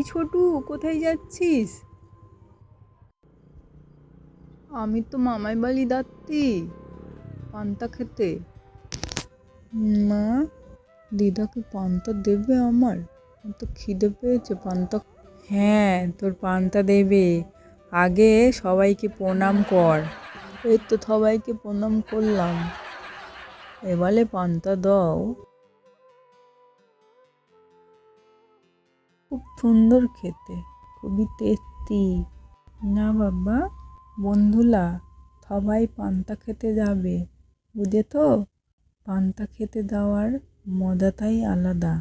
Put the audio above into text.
ছোটু, কোথায় যাচ্ছিস? আমি তো মামাই বাড়ি যাচ্ছি পান্তা খেতে। মা, দিদাকে পান্তা দেবে আমার? তো খিদে পেয়েছে পান্তা। হ্যাঁ, তোর পান্তা দেবে। আগে সবাইকে প্রণাম কর। এই তো সবাইকে প্রণাম করলাম, এবারে পান্তা দাও। খুব সুন্দর খেতে, খুবই টেস্টি। না বাবা, বন্ধুরা সবাই পান্তা খেতে যাবে, বুঝে তো? পান্তা খেতে যাওয়ার মজাটাই আলাদা।